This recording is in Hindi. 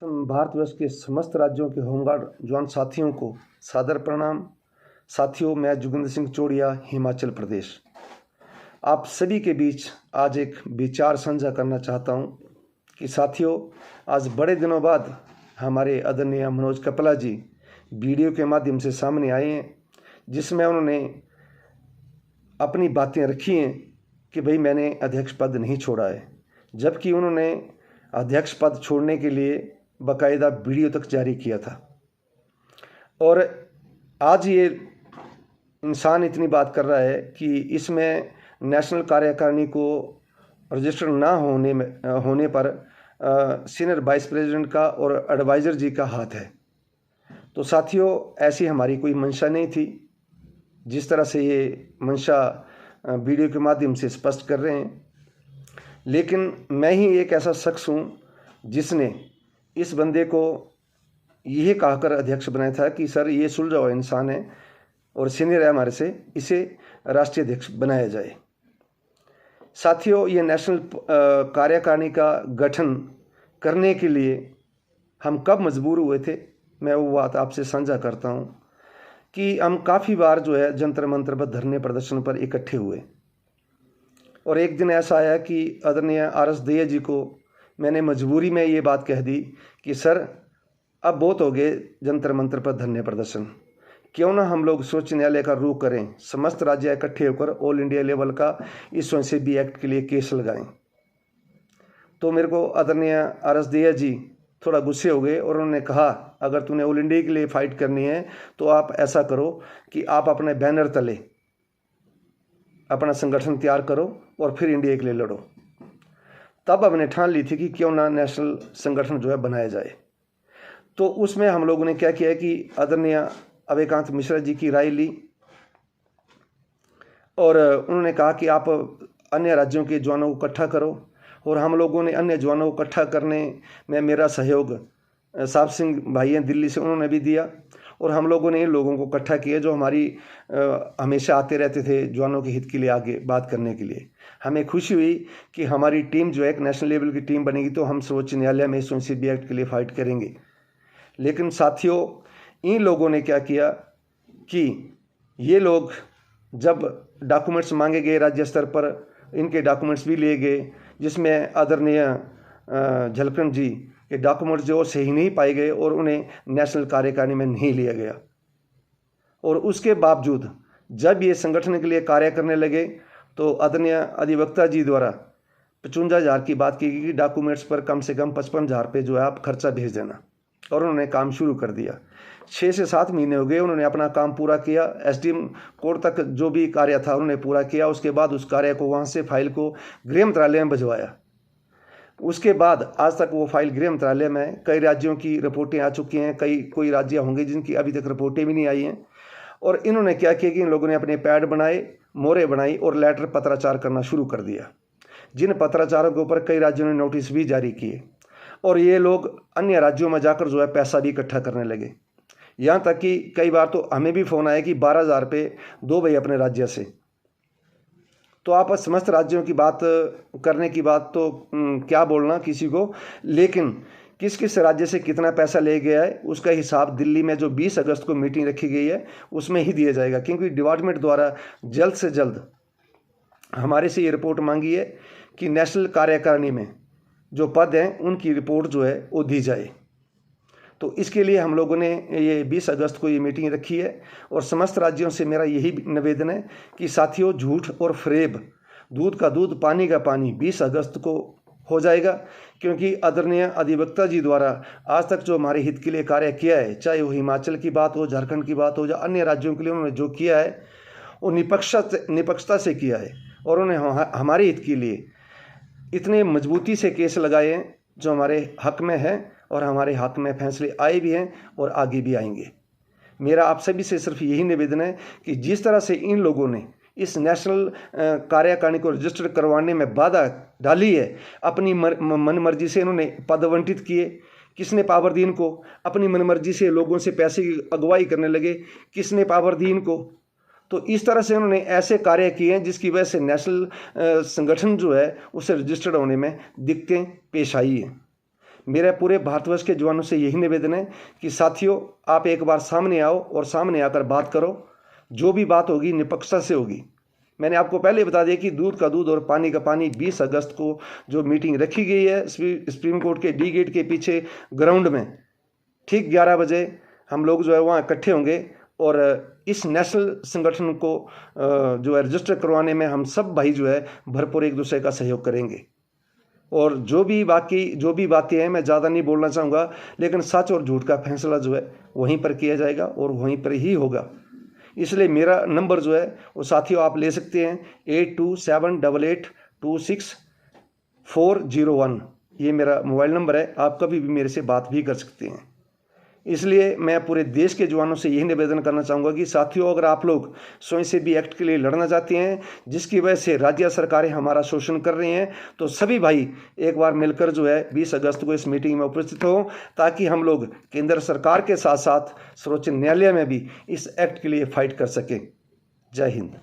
भारतवर्ष के समस्त राज्यों के होमगार्ड जवान साथियों को सादर प्रणाम। साथियों, मैं जोगिंदर सिंह चोड़िया, हिमाचल प्रदेश, आप सभी के बीच आज एक विचार साझा करना चाहता हूं कि साथियों, आज बड़े दिनों बाद हमारे आदरणीय मनोज कपला जी वीडियो के माध्यम से सामने आए हैं, जिसमें उन्होंने अपनी बातें रखी हैं कि भाई मैंने अध्यक्ष पद नहीं छोड़ा है, जबकि उन्होंने अध्यक्ष पद छोड़ने के लिए बाकायदा वीडियो तक जारी किया था। और आज ये इंसान इतनी बात कर रहा है कि इसमें नेशनल कार्यकारिणी को रजिस्टर ना होने पर सीनियर वाइस प्रेसिडेंट का और एडवाइज़र जी का हाथ है। तो साथियों, ऐसी हमारी कोई मंशा नहीं थी। जिस तरह से ये मंशा वीडियो के माध्यम से स्पष्ट कर रहे हैं, लेकिन मैं ही एक ऐसा शख्स हूँ जिसने इस बंदे को यही कहकर अध्यक्ष बनाया था कि सर, ये सुलझा हुआ इंसान है और सीनियर है हमारे से, इसे राष्ट्रीय अध्यक्ष बनाया जाए। साथियों, ये नेशनल कार्यकारिणी का गठन करने के लिए हम कब मजबूर हुए थे, मैं वो बात आपसे साझा करता हूँ कि हम काफ़ी बार जो है जंतर मंतर पर धरने प्रदर्शन पर इकट्ठे हुए, और एक दिन ऐसा आया कि आदरणीय आर.एस. दहिया जी को मैंने मजबूरी में ये बात कह दी कि सर, अब बहुत हो गए जंतर मंतर पर धरने प्रदर्शन, क्यों ना हम लोग सर्वोच्च न्यायालय का रुख करें, समस्त राज्य इकट्ठे होकर ऑल इंडिया लेवल का इस स्वयंसेवी एक्ट के लिए केस लगाएं। तो मेरे को आदरणीय आर.एस. दहिया जी थोड़ा गुस्से हो गए और उन्होंने कहा, अगर तूने ऑल इंडिया के लिए फाइट करनी है तो आप ऐसा करो कि आप अपने बैनर तले अपना संगठन तैयार करो और फिर इंडिया के लिए लड़ो। तब हमने ठान ली थी कि क्यों ना नेशनल संगठन जो है बनाया जाए। तो उसमें हम लोगों ने क्या किया कि आदरणीय अभयकांत मिश्रा जी की राय ली और उन्होंने कहा कि आप अन्य राज्यों के जवानों को इकट्ठा करो, और हम लोगों ने अन्य जवानों को इकट्ठा करने में मेरा सहयोग साहब सिंह भाई हैं दिल्ली से, उन्होंने भी दिया, और हम लोगों ने इन लोगों को इकट्ठा किया जो हमारी हमेशा आते रहते थे जवानों के हित के लिए आगे बात करने के लिए। हमें खुशी हुई कि हमारी टीम जो है एक नेशनल लेवल की टीम बनेगी, तो हम सर्वोच्च न्यायालय में स्वयंसेवी एक्ट के लिए फाइट करेंगे। लेकिन साथियों, इन लोगों ने क्या किया कि ये लोग जब डॉक्यूमेंट्स मांगे गए राज्य स्तर पर, इनके डॉक्यूमेंट्स भी लिए गए, जिसमें आदरणीय झलकन जी के डॉक्यूमेंट्स जो सही नहीं पाए गए और उन्हें नेशनल कार्यकारिणी में नहीं लिया गया। और उसके बावजूद जब ये संगठन के लिए कार्य करने लगे तो आदरणीय अधिवक्ता जी द्वारा 55,000 की बात की गई कि डॉक्यूमेंट्स पर कम से कम 55,000 रुपये जो है आप खर्चा भेज देना, और उन्होंने काम शुरू कर दिया। 6 से 7 महीने हो गए, उन्होंने अपना काम पूरा किया। एसडीएम कोर्ट तक जो भी कार्य था उन्होंने पूरा किया। उसके बाद उस कार्य को वहाँ से फाइल को गृह मंत्रालय में भिजवाया। उसके बाद आज तक वो फाइल गृह मंत्रालय में, कई राज्यों की रिपोर्टें आ चुकी हैं, कोई राज्य होंगे जिनकी अभी तक रिपोर्टें भी नहीं आई हैं। और इन्होंने क्या किया कि इन लोगों ने अपने पैड बनाए, मोहरें बनाई और लेटर पत्राचार करना शुरू कर दिया, जिन पत्राचारों के ऊपर कई राज्यों ने नोटिस भी जारी किए, और ये लोग अन्य राज्यों में जाकर जो है पैसा भी इकट्ठा करने लगे। यहाँ तक कि कई बार तो हमें भी फ़ोन आया कि 12,000 रुपये दो भाई अपने राज्य से। तो आप समस्त राज्यों की बात करने की बात तो क्या बोलना किसी को, लेकिन किस किस राज्य से कितना पैसा ले गया है उसका हिसाब दिल्ली में जो 20 अगस्त को मीटिंग रखी गई है उसमें ही दिया जाएगा, क्योंकि डिपार्टमेंट द्वारा जल्द से जल्द हमारे से ये रिपोर्ट मांगी है कि नेशनल कार्यकारिणी में जो पद हैं उनकी रिपोर्ट जो है वो दी जाए। तो इसके लिए हम लोगों ने ये 20 अगस्त को ये मीटिंग रखी है, और समस्त राज्यों से मेरा यही निवेदन है कि साथियों, झूठ और फरेब, दूध का दूध पानी का पानी 20 अगस्त को हो जाएगा, क्योंकि आदरणीय अधिवक्ता जी द्वारा आज तक जो हमारे हित के लिए कार्य किया है, चाहे वो हिमाचल की बात हो, झारखंड की बात हो, या अन्य राज्यों के लिए उन्होंने जो किया है वो निष्पक्षता से किया है, और उन्होंने हमारे हित के लिए इतने मजबूती से केस लगाए हैं जो हमारे हक में है, और हमारे हक में फैसले आए भी हैं और आगे भी आएंगे। मेरा आप सभी से सिर्फ यही निवेदन है कि जिस तरह से इन लोगों ने इस नेशनल कार्यकारिणी को रजिस्टर करवाने में बाधा डाली है, अपनी मन मर्जी से इन्होंने पद आवंटित किए, किसने पावर दी इनको, अपनी मनमर्जी से लोगों से पैसे की अगुवाई करने लगे, किसने पावर दी इनको। तो इस तरह से उन्होंने ऐसे कार्य किए हैं जिसकी वजह से नेशनल संगठन जो है उसे रजिस्टर्ड होने में दिक्कतें पेश आई हैं। मेरे पूरे भारतवर्ष के जवानों से यही निवेदन है कि साथियों, आप एक बार सामने आओ और सामने आकर बात करो। जो भी बात होगी निष्पक्षता से होगी। मैंने आपको पहले बता दिया कि दूध का दूध और पानी का पानी 20 अगस्त को जो मीटिंग रखी गई है सुप्रीम कोर्ट के डी गेट के पीछे ग्राउंड में, ठीक 11 बजे हम लोग जो है वहाँ इकट्ठे होंगे और इस नेशनल संगठन को जो है रजिस्टर करवाने में हम सब भाई जो है भरपूर एक दूसरे का सहयोग करेंगे। और जो भी बातें हैं, मैं ज़्यादा नहीं बोलना चाहूँगा, लेकिन सच और झूठ का फैसला जो है वहीं पर किया जाएगा और वहीं पर ही होगा। इसलिए मेरा नंबर जो है वो साथियों आप ले सकते हैं 8278826401। ये मेरा मोबाइल नंबर है, आप कभी भी मेरे से बात भी कर सकते हैं। इसलिए मैं पूरे देश के जवानों से यही निवेदन करना चाहूँगा कि साथियों, अगर आप लोग स्वयंसेवी एक्ट के लिए लड़ना चाहते हैं जिसकी वजह से राज्य सरकारें हमारा शोषण कर रही हैं, तो सभी भाई एक बार मिलकर जो है 20 अगस्त को इस मीटिंग में उपस्थित हो, ताकि हम लोग केंद्र सरकार के साथ साथ सर्वोच्च न्यायालय में भी इस एक्ट के लिए फाइट कर सकें। जय हिंद।